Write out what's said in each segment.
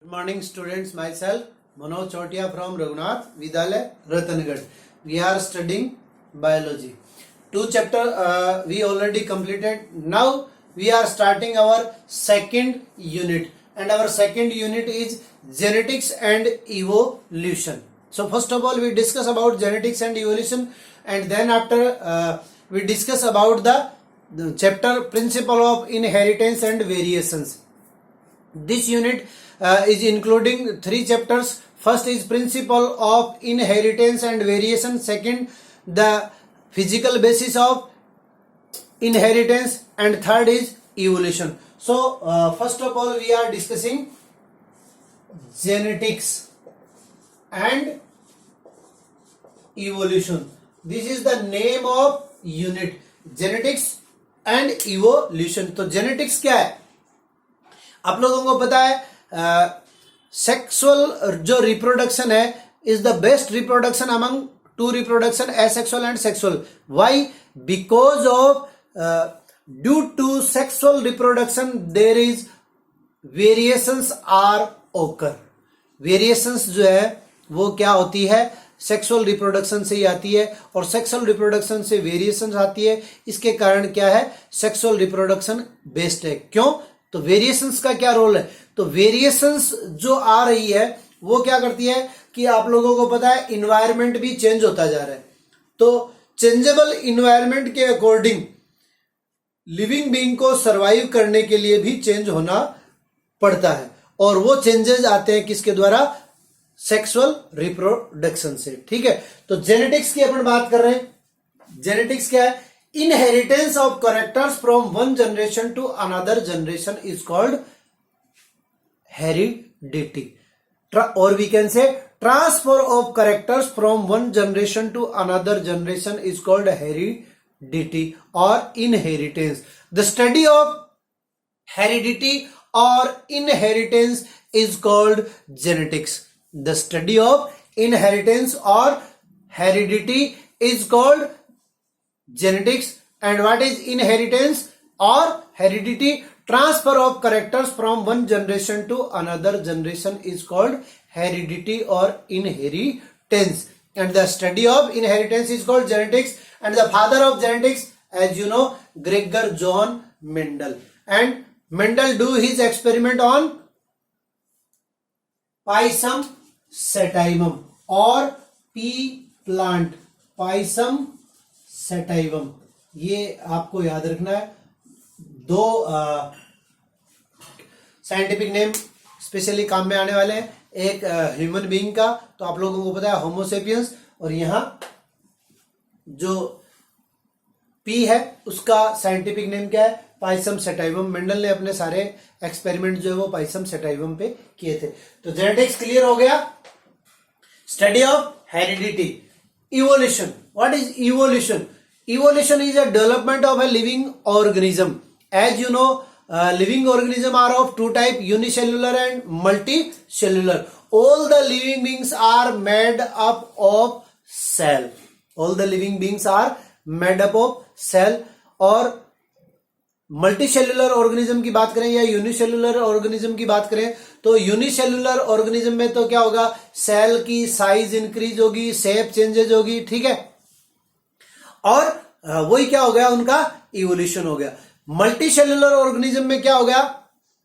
Good morning students, myself Manoj Chotia from Raghunath Vidyalaya Ratangarh. We are studying biology. Two chapter we already completed. Now we are starting our second unit, and our second unit is genetics and evolution. So first of all we discuss about genetics and evolution, and then after we discuss about the chapter principle of inheritance and variations. This unit is including three chapters. First is principle of inheritance and variation. Second, the physical basis of inheritance, and third is evolution. So first of all we are discussing genetics and evolution. This is the name of unit, genetics and evolution. तो genetics क्या है? आप लोगों को पता है sexual जो reproduction है is the best reproduction among two reproduction, asexual and sexual. Why? Because of due to sexual reproduction there is variations are occur. Variations जो है वो क्या होती है? सेक्सुअल रिप्रोडक्शन से ही आती है, और सेक्सुअल रिप्रोडक्शन से वेरिएशंस आती है. इसके कारण क्या है? सेक्सुअल रिप्रोडक्शन बेस्ट है. क्यों? तो वेरिएशंस का क्या रोल है? तो वेरिएशंस जो आ रही है वो क्या करती है कि आप लोगों को पता है इन्वायरमेंट भी चेंज होता जा रहा है. तो चेंजेबल इन्वायरमेंट के अकॉर्डिंग लिविंग बीइंग को सरवाइव करने के लिए भी चेंज होना पड़ता है, और वो चेंजेस आते हैं किसके द्वारा? सेक्सुअल रिप्रोडक्शन से. ठीक है, तो जेनेटिक्स की अपन बात कर रहे हैं. जेनेटिक्स क्या है? Inheritance of characters from one generation to another generation is called heredity, or we can say transfer of characters from one generation to another generation is called heredity or inheritance. The study of heredity or inheritance is called genetics. The study of inheritance or heredity is called genetics. And what is inheritance or heredity? Transfer of characters from one generation to another generation is called heredity or inheritance. And the study of inheritance is called genetics. And the father of genetics, as you know, Gregor John Mendel. And Mendel do his experiment on Pisum sativum or pea plant. Pisum sativum, ये आपको याद रखना है. दो scientific name specially काम में आने वाले हैं. एक ह्यूमन बीइंग का तो आप लोगों को पता है होमोसेपियंस, और यहां जो पी है उसका साइंटिफिक नेम क्या है? Pisum sativum. मेंडल ने अपने सारे एक्सपेरिमेंट जो है वो पाइसम सेटाइवम पे किए थे. तो जेनेटिक्स क्लियर हो गया. Study of heredity. Evolution. What is evolution? Evolution is a development of a living organism. As you know, living organism are of two types, unicellular and multicellular. All the living beings are made up of cell. All the living beings are made up of cell. और multicellular organism की बात करें या unicellular organism की बात करें, तो unicellular organism में तो क्या होगा? सेल की साइज इंक्रीज होगी, शेप चेंजेज होगी. ठीक है, और वही क्या हो गया? उनका इवोल्यूशन हो गया. मल्टीसेल्युलर ऑर्गेनिज्म में क्या हो गया?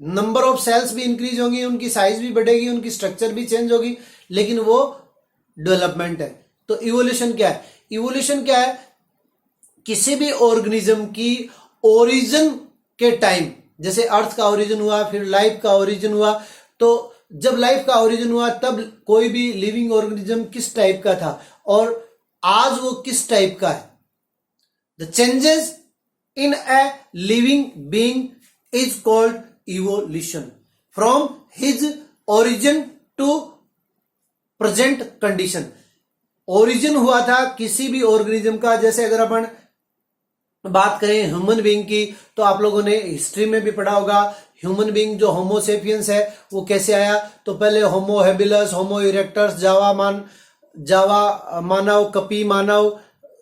नंबर ऑफ सेल्स भी इंक्रीज होंगी, उनकी साइज भी बढ़ेगी, उनकी स्ट्रक्चर भी चेंज होगी, लेकिन वो डेवलपमेंट है. तो इवोल्यूशन क्या है? इवोल्यूशन क्या है? किसी भी ऑर्गेनिज्म की ओरिजिन के टाइम, जैसे अर्थ का ओरिजिन हुआ, फिर लाइफ का ओरिजिन हुआ, तो जब लाइफ का ओरिजिन हुआ तब कोई भी लिविंग ऑर्गेनिज्म किस टाइप का था और आज वो किस टाइप का है. The changes in a living being is called evolution from his origin to present condition. Origin हुआ था किसी भी ऑर्गेनिज्म का. जैसे अगर अपन बात करें ह्यूमन बीइंग की, तो आप लोगों ने हिस्ट्री में भी पढ़ा होगा ह्यूमन बीइंग जो होमोसेपियंस है वो कैसे आया. तो पहले होमो हेबिलस, होमो इरेक्टस, जावा मानव, कपी मानव,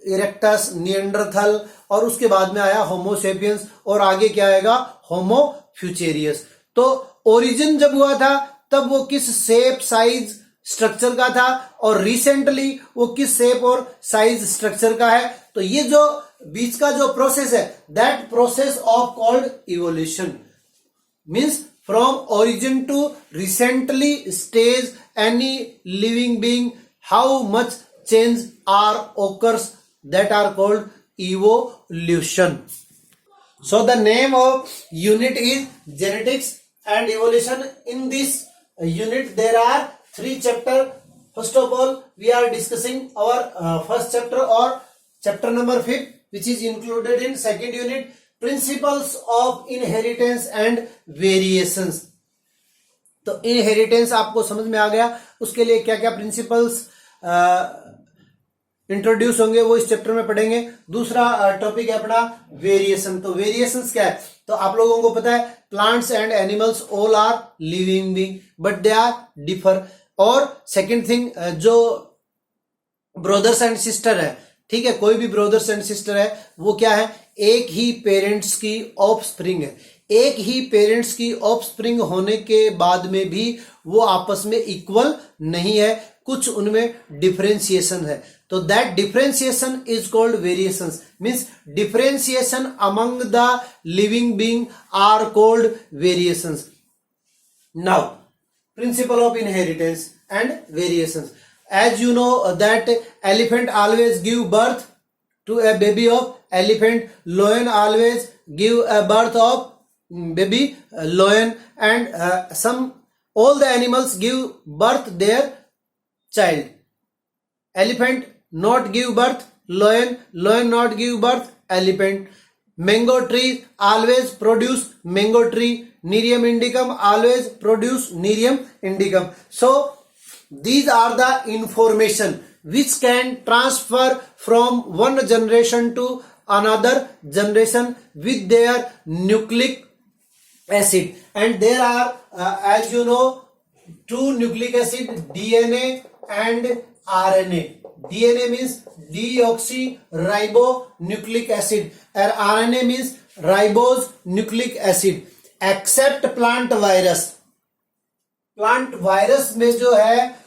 इरेक्टस, निएंडरथल, और उसके बाद में आया होमोसेपियंस, और आगे क्या आएगा? होमो फ्यूचेरियस. तो ओरिजिन जब हुआ था तब वो किस शेप साइज स्ट्रक्चर का था और रिसेंटली वो किस शेप और साइज स्ट्रक्चर का है। तो ये जो बीच का जो प्रोसेस है, that process of called evolution, means from origin to recently stage any living being, how much change are occurs, that are called evolution. So the name of unit is genetics and evolution. In this unit there are 3 chapters. First of all we are discussing our first chapter or chapter number 5, which is included in second unit, principles of inheritance and variations. तो inheritance आपको समझ में आ गया, उसके लिए क्या क्या principles introduce होंगे वो इस चैप्टर में पढ़ेंगे। दूसरा टॉपिक है अपना वेरिएशन। तो वेरिएशंस क्या है, तो आप लोगों को पता है plants and animals all are living being but they are differ. और सेकंड थिंग, जो ब्रदर्स एंड सिस्टर है, ठीक है, कोई भी ब्रदर्स एंड सिस्टर है वो क्या है, एक ही पेरेंट्स की ऑफस्प्रिंग है। एक ही पेरेंट्स की ऑफस्प्रिंग होने के बाद में भी वो आपस में इक्वल नहीं है, कुछ उनमें डिफरेंशिएशन है। तो that differentiation is called variations, means differentiation among the living being are called variations. Now principle of inheritance and variations, as you know that elephant always give birth to a baby of elephant, lion always give a birth of baby lion, and all the animals give birth their child. Elephant not give birth lion, lion not give birth elephant. Mango tree always produce mango tree, Nerium indicum always produce Nerium indicum. So these are the information which can transfer from one generation to another generation with their nucleic acid. And there are as you know 2 nucleic acid, DNA and RNA. DNA means deoxyribonucleic acid and RNA means ribose nucleic acid. Except plant virus, plant virus में जो है,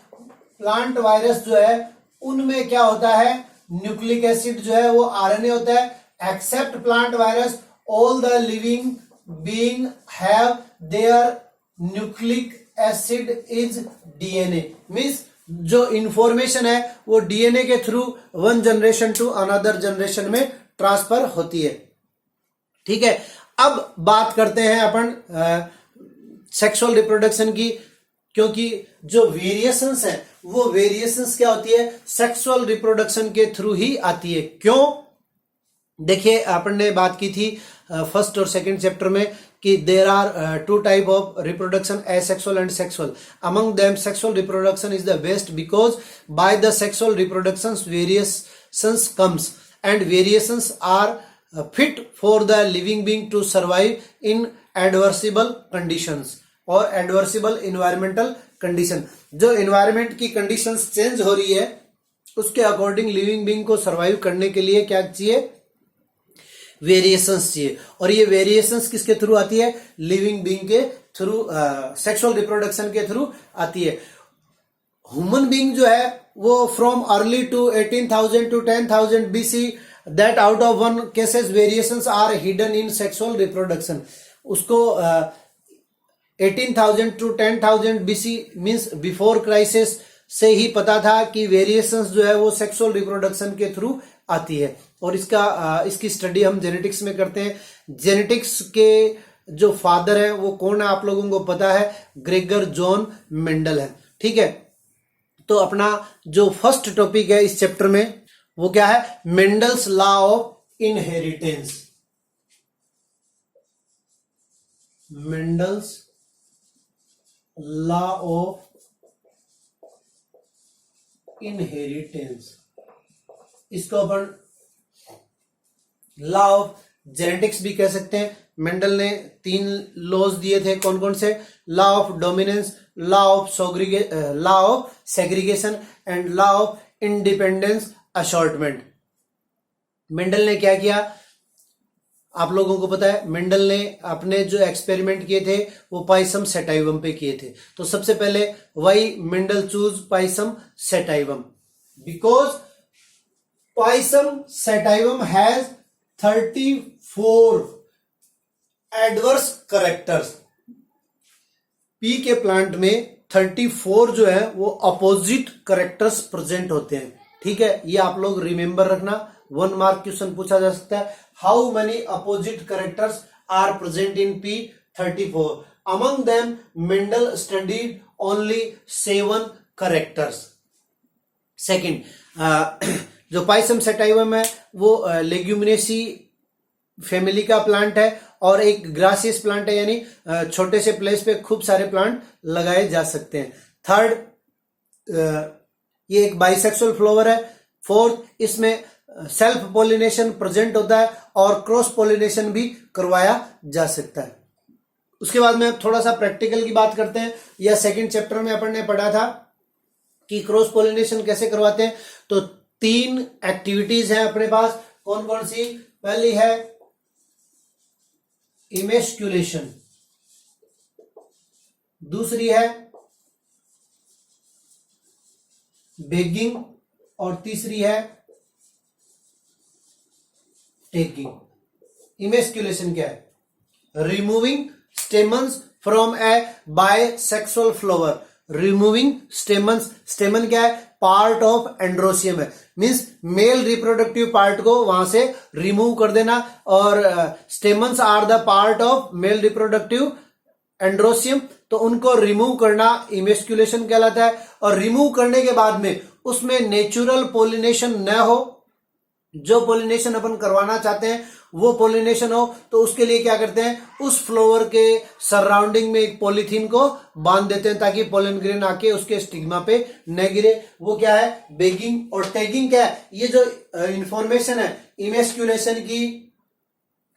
plant virus जो है उनमें क्या होता है, nucleic acid जो है वो आरएनए होता है। Except plant virus all the living being have their nucleic acid is DNA, means जो इंफॉर्मेशन है वो डीएनए के through one generation to another generation में ट्रांसफर होती है। ठीक है, अब बात करते हैं अपन सेक्सुअल रिप्रोडक्शन की, क्योंकि जो वेरिएशंस है वो वेरिएशंस क्या होती है, सेक्सुअल रिप्रोडक्शन के थ्रू ही आती है। क्यों, देखिए अपन ने बात की थी फर्स्ट और सेकंड चैप्टर में कि there are 2 type of reproduction, asexual and sexual. Among them sexual reproduction is the best because by the sexual reproduction variations comes and variations are fit for the living being to survive in adversible conditions और adversible environmental condition. जो environment की conditions change हो रही है उसके according living being को survive करने के लिए क्या चाहिए, वेरिएशंस चाहिए। और ये वेरिएशंस किसके थ्रू आती है, लिविंग बीइंग के थ्रू, सेक्सुअल रिप्रोडक्शन के थ्रू आती है। ह्यूमन बीइंग जो है वो from early to 18,000 to 10,000 BC, that out of 1 cases variations are hidden in sexual reproduction. उसको 18,000 to 10,000 BC means before crisis से ही पता था कि वेरिएशंस जो है वो सेक्सुअल रिप्रोडक्शन के थ्रू आती है। और इसकी स्टडी हम जेनेटिक्स में करते हैं। जेनेटिक्स के जो फादर है वो कौन है आप लोगों को पता है, ग्रेगर जॉन मेंडल है। ठीक है, तो अपना जो फर्स्ट टॉपिक है इस चैप्टर में वो क्या है, Mendel's law of inheritance. Mendel's law of inheritance, इसको अपन लॉ ऑफ जेनेटिक्स भी कह सकते हैं। मेंडल ने 3 लॉज दिए थे, कौन कौन से, law of dominance, law of segregation and law of independence assortment. Mendel ने क्या किया, आप लोगों को पता है मेंडल ने अपने जो एक्सपेरिमेंट किए थे वो पाइसम सेटाइवम पे किए थे। तो सबसे पहले why Mendel choose Pisum sativum? Because Pisum sativum has 34 adverse characters. Pea के प्लांट में 34 जो है वो अपोजिट करेक्टर्स प्रेजेंट होते हैं। ठीक है, ये आप लोग रिमेंबर रखना, 1 मार्क क्वेश्चन पूछा जा सकता है। How many opposite characters are present in pea? 34। Among them Mendel studied only 7 characters. Second, जो पाइसम सेटाइवम है वो लेग्यूमिनेसी फैमिली का प्लांट है और एक ग्रासियस प्लांट है, यानी छोटे से प्लेस पे खूब सारे प्लांट लगाए जा सकते हैं। थर्ड, ये एक बाइसेक्सुअल फ्लावर है। फोर्थ, इसमें सेल्फ पोलिनेशन प्रेजेंट होता है और क्रॉस पोलिनेशन भी करवाया जा सकता है। उसके बाद में थोड़ा सा प्रैक्टिकल की बात करते हैं। या सेकंड चैप्टर में अपन ने पढ़ा था कि क्रॉस पोलिनेशन कैसे करवाते हैं। तो 3 एक्टिविटीज हैं अपने पास। कौन कौन सी? पहली है इमेस्क्यूलेशन, दूसरी है बेगिंग और तीसरी है टेकिंग। इमेस्क्यूलेशन क्या है? Removing stamens from a bisexual flower. Removing stamens, stamen क्या है? पार्ट ऑफ एंड्रोसियम है, मींस मेल रिप्रोडक्टिव पार्ट को वहां से रिमूव कर देना। और stamens are the part of male reproductive androecium, तो उनको रिमूव करना इमेस्क्यूलेशन कहलाता है। और रिमूव करने के बाद में उसमें नेचुरल पोलिनेशन न हो, जो पोलिनेशन अपन करवाना चाहते हैं वो पोलिनेशन हो, तो उसके लिए क्या करते हैं, उस फ्लावर के सराउंडिंग में एक पॉलीथीन को बांध देते हैं ताकि पोलन ग्रेन आके उसके स्टिग्मा पे न गिरे। वो क्या है? बेगिंग। और टैगिंग क्या है? ये जो इंफॉर्मेशन है इमेस्क्यूलेशन की,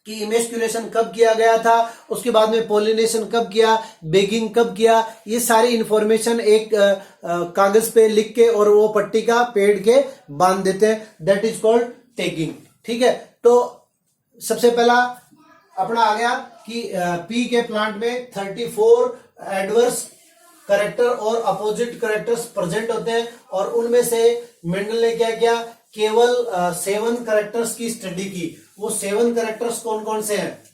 कि इमेस्क्यूलेशन कब किया गया था, उसके बाद में पोलिनेशन कब किया, बेगिंग कब किया, ये सारी इंफॉर्मेशन एक कागज पे लिख के और वो पट्टी का पेड़ के बांध देते हैं। That is called tagging. ठीक है, तो सबसे पहला अपना आ गया कि पी के प्लांट में 34 एडवर्स करेक्टर और अपोजिट करेक्टर्स प्रेजेंट होते हैं और उनमें से मेंडल ने क्या किया? केवल 7 करेक्टर्स की स्टडी की। वो 7 करेक्टर्स कौन कौन से हैं?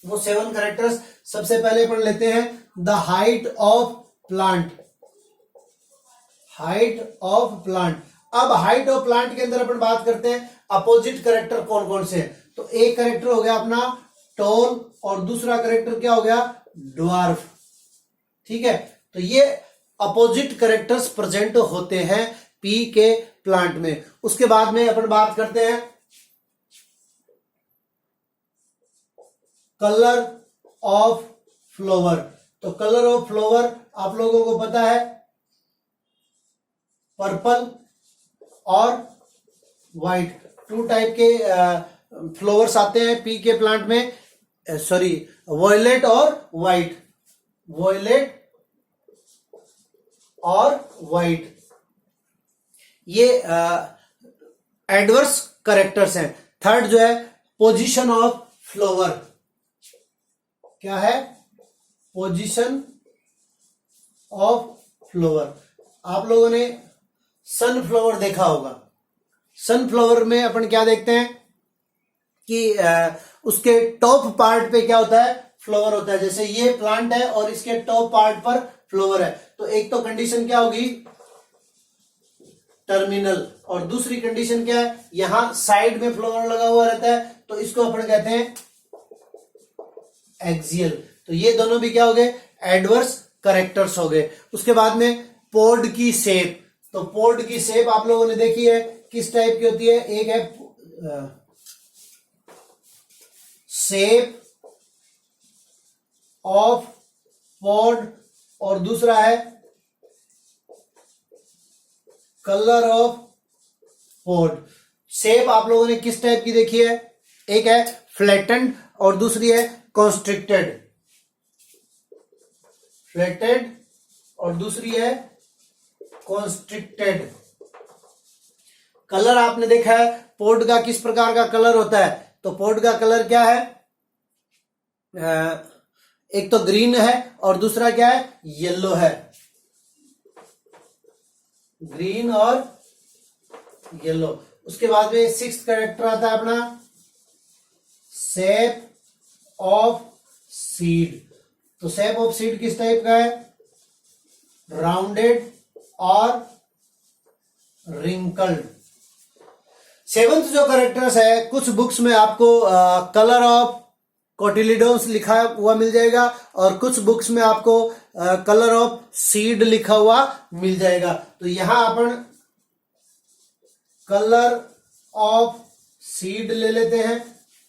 वो 7 करेक्टर्स सबसे पहले पढ़ लेते हैं। The height of plant. Height of plant. अब हाइट ऑफ प्लांट के अंदर अपन बात करते हैं अपोजिट करेक्टर कौन कौन से हैं। तो एक करेक्टर हो गया अपना टॉल और दूसरा करेक्टर क्या हो गया? ड्वार्फ। ठीक है, तो ये अपोजिट करेक्टर्स प्रेजेंट होते हैं पी के प्लांट में। उसके बाद में अपन बात करते हैं कलर ऑफ फ्लावर। तो कलर ऑफ फ्लावर आप लोगों को पता है पर्पल और व्हाइट। 2 टाइप के फ्लावर्स आते हैं पी के प्लांट में, सॉरी वॉयलेट और व्हाइट। वॉयलेट और व्हाइट, ये एडवर्स करेक्टर्स हैं। थर्ड जो है पोजीशन ऑफ फ्लावर। क्या है? Position of flower. आप लोगों ने सनफ्लावर देखा होगा। सनफ्लावर में अपन क्या देखते हैं कि उसके टॉप पार्ट पे क्या होता है? फ्लावर होता है। जैसे ये प्लांट है और इसके टॉप पार्ट पर फ्लावर है, तो एक तो कंडीशन क्या होगी? टर्मिनल। और दूसरी कंडीशन क्या है? यहां साइड में फ्लावर लगा हुआ रहता है, तो इसको अपन कहते हैं एक्सियल। तो ये दोनों भी क्या हो गए? एडवर्स करेक्टर्स हो गए। उसके बाद में पोड की शेप। तो पोड की शेप आप लोगों ने देखी है, किस टाइप की होती है? एक है शेप ऑफ पॉड और दूसरा है कलर ऑफ पॉड। शेप आप लोगों ने किस टाइप की देखी है? एक है फ्लैटेंड और दूसरी है कॉन्स्ट्रिक्टेड। फ्लैटेड और दूसरी है कॉन्स्ट्रिक्टेड। कलर आपने देखा है पॉड का किस प्रकार का कलर होता है? तो पोड का कलर क्या है, एक तो ग्रीन है और दूसरा क्या है, येलो है, ग्रीन और येलो। उसके बाद में सिक्स्थ कैरेक्टर आता है अपना शेप ऑफ सीड। तो शेप ऑफ सीड किस टाइप का है, राउंडेड और रिंकल्ड। सेवंथ जो कैरेक्टर्स है, कुछ बुक्स में आपको कलर ऑफ कोटिलिडोन्स लिखा हुआ मिल जाएगा और कुछ बुक्स में आपको कलर ऑफ सीड लिखा हुआ मिल जाएगा। तो यहां अपन कलर ऑफ सीड ले लेते हैं,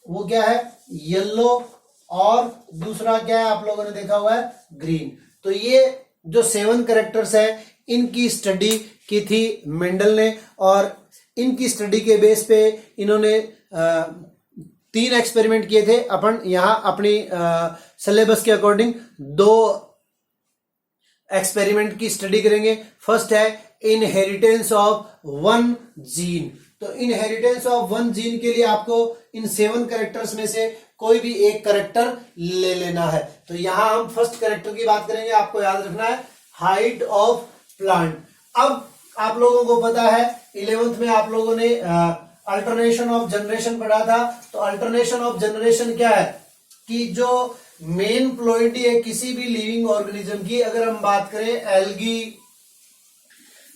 वो क्या है, येलो, और दूसरा क्या है आप लोगों ने देखा हुआ है, ग्रीन। तो ये जो 7 कैरेक्टर्स है, इनकी स्टडी की थी मेंडल ने, और इनकी स्टडी के बेस पे इन्होंने 3 एक्सपेरिमेंट किए थे। अपन यहां अपनी सिलेबस के अकॉर्डिंग 2 एक्सपेरिमेंट की स्टडी करेंगे। फर्स्ट है इनहेरिटेंस ऑफ 1 जीन। तो इनहेरिटेंस ऑफ 1 जीन के लिए आपको इन 7 कैरेक्टर्स में से कोई भी एक कैरेक्टर ले लेना है। तो यहां हम फर्स्ट कैरेक्टर की बात करेंगे, आपको याद रखना है हाइट ऑफ प्लांट। अब आप लोगों को पता है 11th में आप लोगों ने अल्टरनेशन ऑफ जनरेशन पढ़ा था। तो अल्टरनेशन ऑफ जनरेशन क्या है कि जो मेन प्लॉइडी है किसी भी लिविंग ऑर्गेनिज्म की, अगर हम बात करें एल्गी,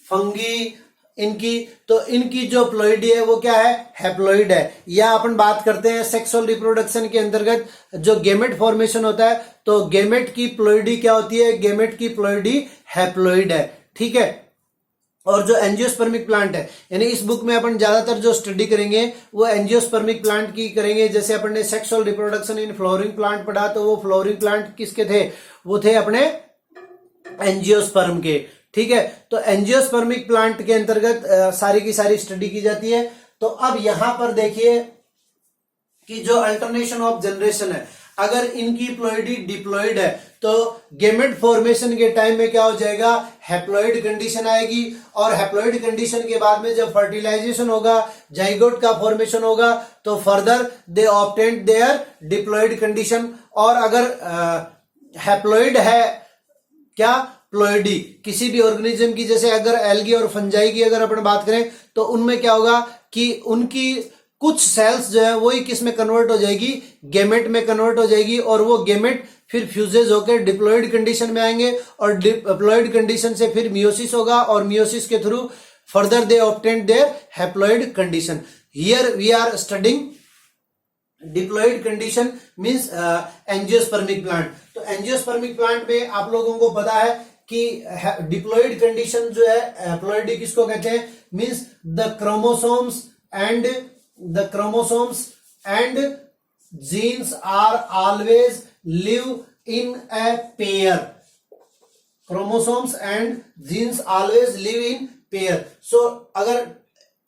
फंगी, इनकी, तो इनकी जो प्लॉइडी है वो क्या है, हैप्लॉइड है। या अपन बात करते हैं सेक्सुअल रिप्रोडक्शन के अंतर्गत जो गेमेट फॉर्मेशन होता है, तो गेमेट की प्लॉइडी क्या होती है, गेमेट की प्लॉइडी हैप्लॉइड है, ठीक है। और जो एंजियोस्पर्मिक प्लांट है, यानी इस बुक में अपन ज्यादातर जो स्टडी करेंगे वो एंजियोस्पर्मिक प्लांट की करेंगे। जैसे अपन ने sexual reproduction in flowering plant पढ़ा, तो वो फ्लावरिंग प्लांट किसके थे, वो थे अपने एंजियोस्पर्म के, ठीक है। तो एंजियोस्पर्मिक प्लांट के अंतर्गत सारी की सारी स्टडी की जाती है। तो अब यहां पर देखिए कि जो अल्टरनेशन ऑफ जनरेशन है, अगर इनकी प्लॉइडी डिप्लॉइड है तो गेमेट फॉर्मेशन के टाइम में क्या हो जाएगा, हैप्लॉइड कंडीशन आएगी, और हैप्लॉइड कंडीशन के बाद में जब फर्टिलाइजेशन होगा, जाइगोट का फॉर्मेशन होगा, तो further they obtained their diploid condition. और अगर हैप्लॉइड है क्या, प्लॉइडी किसी भी ऑर्गेनिज्म की, जैसे अगर एल्गी और फंजाई की अगर अपन बात करें, तो उनमें क्या होगा कि उनकी कुछ सेल्स जो है वही किस में कन्वर्ट हो जाएगी, गेमेट में कन्वर्ट हो जाएगी, और वो गेमेट फिर फ्यूजेज होकर डिप्लॉइड कंडीशन में आएंगे, और डिप्लॉइड कंडीशन से फिर मियोसिस होगा, और मियोसिस के through further they obtained their haploid condition. Here we are studying diploid condition means angiospermic plant. तो एंजियोस्पर्मिक प्लांट में आप लोगों को पता है कि डिप्लॉइड कंडीशन जो है, हैप्लॉइड किसको कहते हैं, means the chromosomes and genes are always live in a pair. Chromosomes and genes always live in pair. So अगर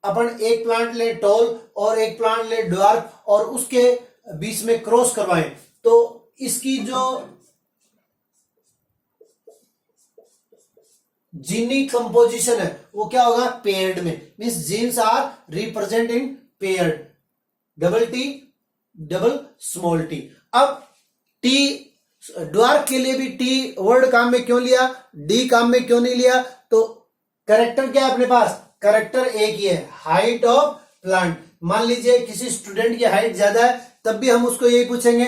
अपन एक प्लांट ले टॉल और एक प्लांट ले ड्वार्फ और उसके बीच में क्रॉस करवाएं, तो इसकी जो जीनी कंपोजिशन है वो क्या होगा, पेयर्ड में, means genes are represent in paired, double T double small t. अब टी ड्वार्फ के लिए भी टी वर्ड काम में क्यों लिया, डी काम में क्यों नहीं लिया, तो कैरेक्टर क्या है अपने पास, कैरेक्टर एक ही है, हाइट ऑफ प्लांट। मान लीजिए किसी स्टूडेंट की हाइट ज्यादा है, तब भी हम उसको यही पूछेंगे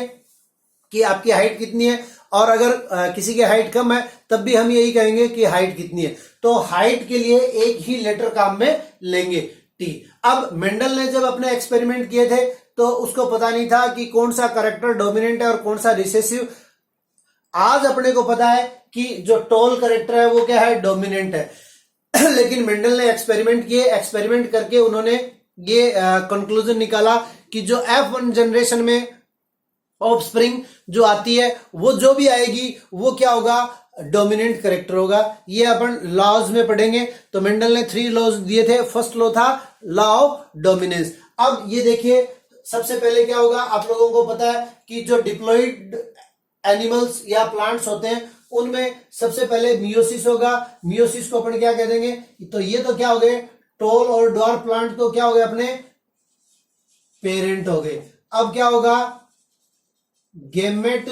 कि आपकी हाइट कितनी है, और अगर किसी की हाइट कम है तब भी हम यही कहेंगे कि हाइट कितनी है। तो हाइट के लिए एक ही लेटर काम में लेंगे, टी। अब मेंडल ने जब अपने एक्सपेरिमेंट किए थे तो उसको पता नहीं था कि कौन सा कैरेक्टर डोमिनेंट है और कौन सा रिसेसिव। आज अपने को पता है कि जो टॉल कैरेक्टर है वो क्या है, डोमिनेंट है। लेकिन मेंडल ने एक्सपेरिमेंट किए, एक्सपेरिमेंट करके उन्होंने ये कंक्लूजन निकाला कि जो F1 जनरेशन में ऑफस्प्रिंग जो आती है वो जो भी आएगी वो क्या होगा, डोमिनेंट कैरेक्टर होगा। ये अपन लॉज में पढ़ेंगे। तो मेंडल ने 3 लॉज दिए थे। फर्स्ट लॉ था लॉ ऑफ डोमिनेंस। अब ये देखिए सबसे पहले क्या होगा, आप लोगों को पता है कि जो डिप्लॉइड एनिमल्स या प्लांट्स होते हैं उनमें सबसे पहले मियोसिस होगा। मियोसिस को अपन क्या कह देंगे, तो ये तो क्या हो गए, टॉल और ड्वार्फ प्लांट तो क्या हो गए अपने पेरेंट हो गए। अब क्या होगा, गेमेट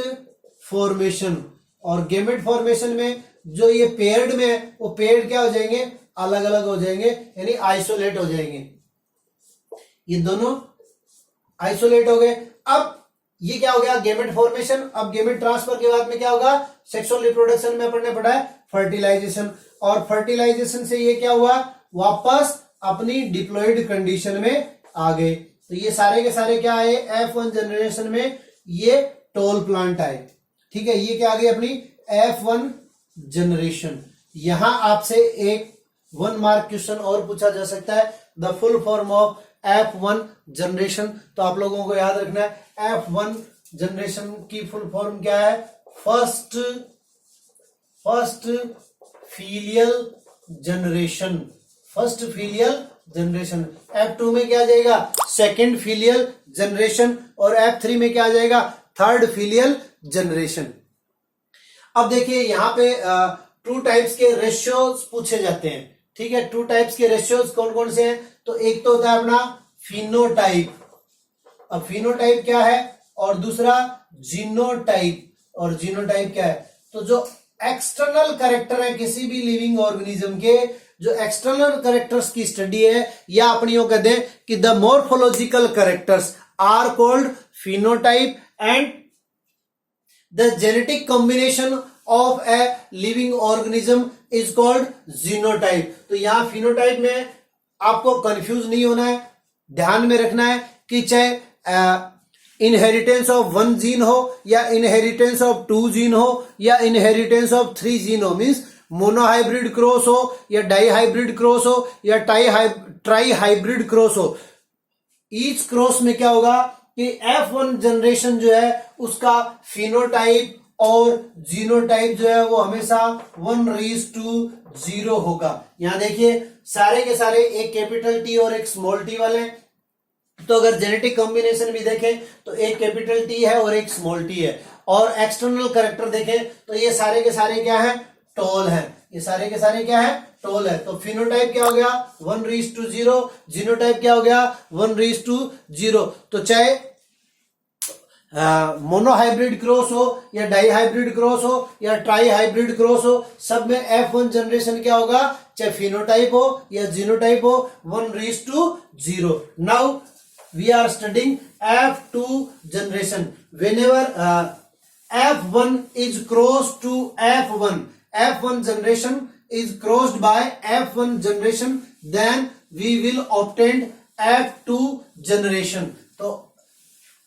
फॉर्मेशन, और गेमेट फॉर्मेशन में जो ये पेयर्ड में है वो पेयर्ड क्या हो जाएंगे, अलग अलग हो जाएंगे, यानी आइसोलेट हो जाएंगे, ये दोनों आइसोलेट हो गए। अब ये क्या हो गया, गेमेट फॉर्मेशन। अब गेमेट ट्रांसफर के बाद में क्या होगा, सेक्सुअल रिप्रोडक्शन में अपन ने पढ़ा है फर्टिलाइजेशन, और फर्टिलाइजेशन से ये क्या हुआ, वापस अपनी डिप्लॉयड कंडीशन में आ गए। तो ये सारे के सारे क्या आए, F1 जनरेशन में ये टॉल प्लांट आए, ठीक है। ये क्या आ गई अपनी F1 जनरेशन। यहां आपसे एक 1 मार्क क्वेश्चन और पूछा जा सकता है, the full form of F1 generation. तो आप लोगों को याद रखना है F1 जनरेशन की फुल फॉर्म क्या है, first filial generation, first filial generation. F2 में क्या आ जाएगा, सेकेंड फीलियल जनरेशन, और F3 में क्या आ जाएगा, थर्ड फीलियल जनरेशन। अब देखिए यहां पे 2 टाइप्स के रेशियोज पूछे जाते हैं, ठीक है। 2 टाइप्स के रेशियोज कौन कौन से हैं, तो एक तो होता है अपना फिनोटाइप, अब फिनोटाइप क्या है, और दूसरा जीनोटाइप, और जीनोटाइप क्या है, तो जो एक्सटर्नल कैरेक्टर है किसी भी लिविंग ऑर्गेनिज्म के, जो एक्सटर्नल कैरेक्टर्स की स्टडी है, या अपनी वो कहते हैं कि the morphological characters are called phenotype, and the genetic combination of a living organism is called genotype. तो यहां फिनोटाइप में आपको कंफ्यूज नहीं होना है, ध्यान में रखना है कि चाहे इनहेरिटेंस ऑफ 1 जीन हो, या इनहेरिटेंस ऑफ 2 जीन हो, या इनहेरिटेंस ऑफ 3 जीन हो, मीन्स मोनोहाइब्रिड क्रॉस हो, या डाई हाइब्रिड क्रॉस हो, या ट्राई हाइब्रिड क्रॉस हो, ईच क्रॉस में क्या होगा कि F1 जनरेशन जो है उसका फिनोटाइप और जीनोटाइप जो है वो हमेशा 1:0 होगा। यहां देखिए सारे के सारे एक कैपिटल टी और एक स्मॉल टी वाले हैं, तो अगर जेनेटिक कॉम्बिनेशन भी देखें तो एक कैपिटल टी है और एक स्मॉल टी है, और एक्सटर्नल कैरेक्टर देखें तो ये सारे के सारे क्या है, टॉल है, ये सारे के सारे क्या है, टॉल है। तो फिनोटाइप क्या हो गया 1:0, जीनोटाइप क्या हो गया 1:0। तो चाहे मोनोहाइब्रिड क्रॉस हो, या डाई हाइब्रिड क्रॉस हो, या ट्राई हाइब्रिड क्रॉस हो, सब में F1 जनरेशन क्या होगा, चाहे फिनोटाइप हो या जीनोटाइप हो, 1:0। Now we are studying F2 generation. Whenever F1 is crossed to F1 generation is crossed by F1 generation, then we will obtain F2 generation। तो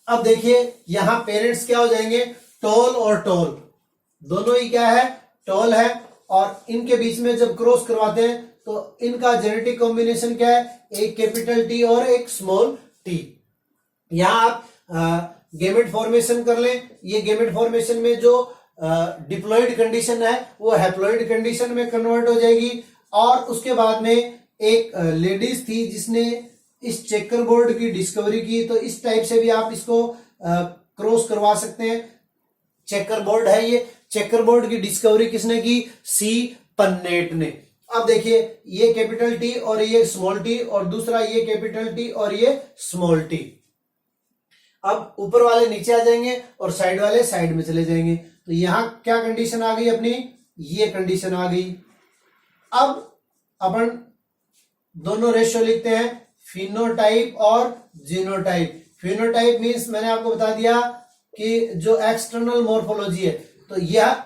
अब देखिए यहां पेरेंट्स क्या हो जाएंगे, टॉल और टॉल, दोनों ही क्या है, टॉल है, और इनके बीच में जब क्रॉस करवाते हैं तो इनका जेनेटिक कॉम्बिनेशन क्या है, एक कैपिटल टी और एक स्मॉल टी। यहां आप गेमेट फॉर्मेशन कर लें, ये गेमेट फॉर्मेशन में जो डिप्लॉयड कंडीशन है वो हैप्लॉयड कंडीशन में कन्वर्ट हो जाएगी। और उसके बाद में एक लेडीज थी जिसने इस चेकर बोर्ड की डिस्कवरी की, तो इस टाइप से भी आप इसको क्रॉस करवा सकते हैं। चेकर बोर्ड है, ये चेकर बोर्ड की डिस्कवरी किसने की, सी पन्नेट ने। अब देखिए ये कैपिटल टी और ये स्मॉल टी, और दूसरा ये कैपिटल टी और ये स्मॉल टी। अब ऊपर वाले नीचे आ जाएंगे और साइड वाले साइड में चले जाएंगे। तो यहां क्या कंडीशन आ गई अपनी, ये कंडीशन आ गई। अब अपन दोनों रेशियो लिखते हैं, फिनोटाइप और जीनोटाइप। फिनोटाइप मींस मैंने आपको बता दिया कि जो एक्सटर्नल मॉर्फोलॉजी है, तो यह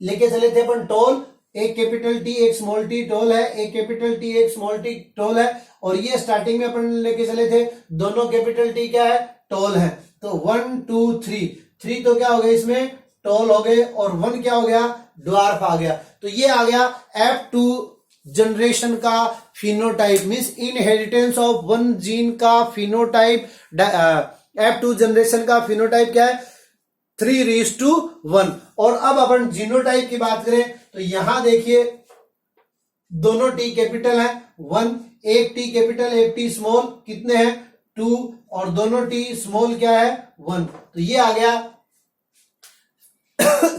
लेके चले थे अपन टॉल, एक कैपिटल टी एक स्मॉल टी टॉल है, एक कैपिटल टी एक स्मॉल टी टॉल है, और ये स्टार्टिंग में अपन लेके चले थे दोनों कैपिटल टी क्या है, टॉल है। तो 1 2 3 तो क्या हो गया इसमें, टॉल हो गए, और 1 क्या हो गया, ड्वार्फ आ गया। तो ये आ गया F2 जनरेशन का phenotype, means inheritance of 1 gene का फिनोटाइप। F2 जनरेशन का फिनोटाइप क्या है, 3:1। और अब अपन जीनोटाइप की बात करें तो यहां देखिए दोनों टी कैपिटल है, 1, एक टी कैपिटल एक टी स्मॉल, कितने हैं 2, और दोनों टी स्मॉल क्या है 1। तो ये आ गया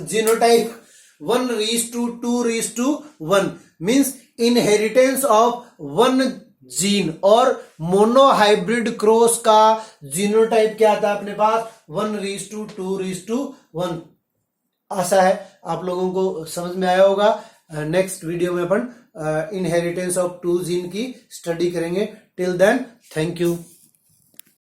genotype 1:2:1, means inheritance of 1 gene. और मोनोहाइब्रिड क्रॉस का जीनोटाइप क्या आता है अपने पास? 1:2:1। आशा है आप लोगों को समझ में आया होगा। नेक्स्ट वीडियो में अपन इनहेरिटेंस ऑफ 2 जीन की स्टडी करेंगे। Till then, thank you.